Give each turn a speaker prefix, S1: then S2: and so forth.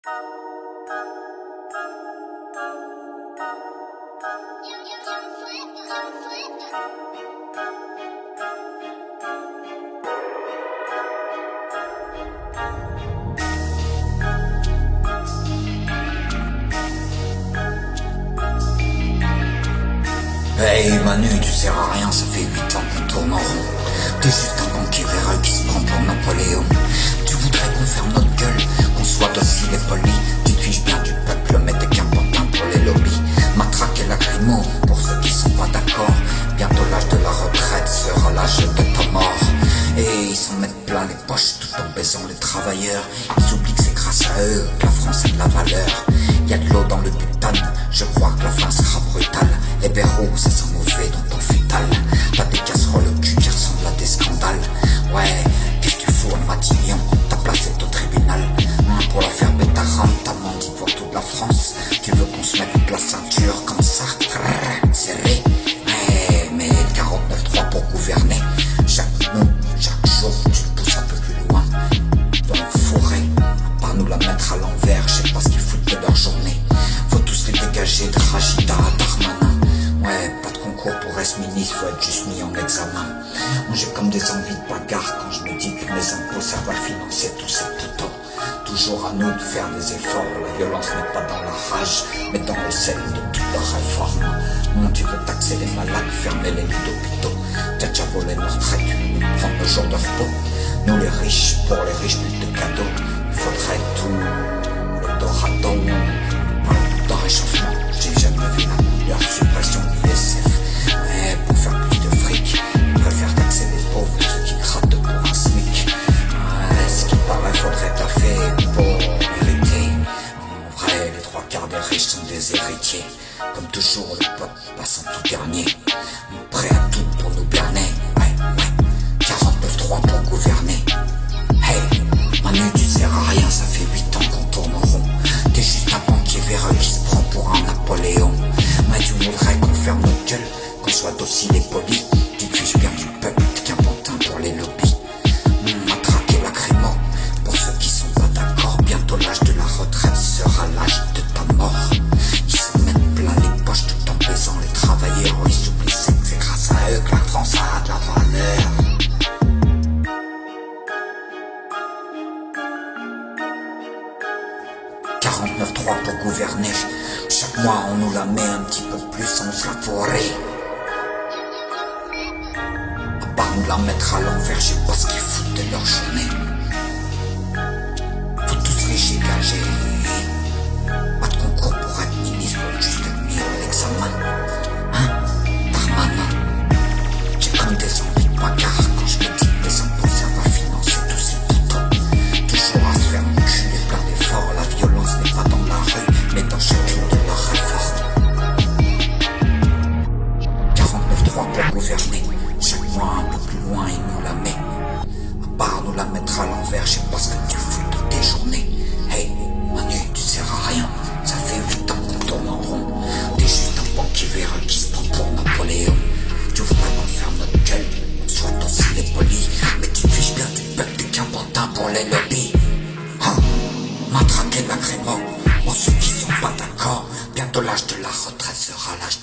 S1: Hey Manu, tu sers à rien, ça fait 8 ans qu'on tourne en rond. T'es juste un banquier véreux qui se prend pour Napoléon. Tu voudrais qu'on ferme notre gueule, qu'on soit docile et poli. Tu te fiches bien du peuple, mais t'es qu'un pantin pour les lobbies. Matraque et lacrymo, pour ceux qui sont pas d'accord. Bientôt l'âge de la retraite sera l'âge de ta mort. Et ils s'en mettent plein les poches tout en baisant les travailleurs. Ils oublient que c'est grâce à eux que la France a de la valeur. Y'a de l'eau dans le butane, je crois que la fin sera brutale. Et Béraud, ça sent mauvais dans ton futal. T'as des casseroles au cul qui ressemblent à des scandales. Ouais, qu'est-ce que tu fous à Matignon? Ta place est au tribunal. Pour la fermer ta rame, t'as menti pour toute la France. Tu veux qu'on se mette la ceinture comme ça, serré. Ouais, mais 49-3 pour gouverner. Chaque mot, chaque jour, tu le pousses un peu plus loin. Dans le fourré, à part nous la mettre à l'envers, je sais pas ce qu'ils foutent de leur journée. Faut tous les dégager de Rachida à Darmanin. Ouais, pas de concours pour être ministre, faut être juste mis en examen. Moi j'ai comme des envies de bagarre quand je me dis que mes impôts servent à financer tous ces poutons. Toujours à nous de faire des efforts, la violence n'est pas dans la rage, mais dans le sel de toute la réforme. Non, tu veux taxer les malades, fermer les lits d'hôpitaux. T'as déjà volé nos retraites, tu veux nous prendre nos jours de repos. Nous les riches, pour les riches plus de cadeaux. Il faudrait tout, le dorado. Dans réchauffement, j'ai jamais vu la couleur, suppression de l'ISF. Mais pour faire plus de fric, ils préfèrent taxer les pauvres, ceux qui grattent pour un SMIC. Ce qui paraît, faudrait taffer pour mériter. En vrai, les 3/4 des riches sont des héritiers. Comme toujours, le peuple passe en tout dernier. Prêt à tout pour nous berner. Ouais, 49-3 pour gouverner. Hey, Manu, tu sers à rien, ça fait 8 ans qu'on tourne en rond. T'es juste un banquier véreux qui se prend pour un Napoléon. Mais tu voudrais qu'on ferme notre gueule, qu'on soit docile et poli. Tu te fiches bien du peuple, t'es qu'un pantin pour les lobbies. Matraque et lacrymo, pour ceux qui sont pas d'accord. Bientôt l'âge de la retraite sera l'âge de ta mort. Ils s'en mettent plein les poches tout en baisant les travailleurs. Ils oublient que c'est grâce à eux que la France a de la valeur. 49-3 pour gouverner. Chaque mois on nous la met un petit peu plus, on se la forêt. À part nous la mettre à l'envers, je sais pas ce qu'ils foutent de leur journée. Faut tous riches et gagés. Pas de concours pour être ministre, juste être mis en examen. Hein, Darmanin. J'ai comme des envies de bagarre quand je me dis que les impôts servent à financer tous ces boutons. Toujours à se faire enculer, plein d'efforts. La violence n'est pas dans la rue, mais dans chacune de leurs réformes. 49-3 pour gouverner. Chaque mois un peu plus loin, il nous la met. À part nous la mettre à l'envers, je sais pas ce que tu fous de tes journées. Hey, Manu, tu sers à rien. Ça fait 8 ans qu'on tourne en rond. T'es juste un banquier véreux qui se prend pour Napoléon. Tu voudrais qu'on ferme notre gueule, on soit docile et poli. Mais tu te fiches bien du peuple, t'es qu'un pantin pour les lobbies. Hein, matraque et lacrymo, pour ceux qui sont pas d'accord. Bientôt l'âge de la retraite sera l'âge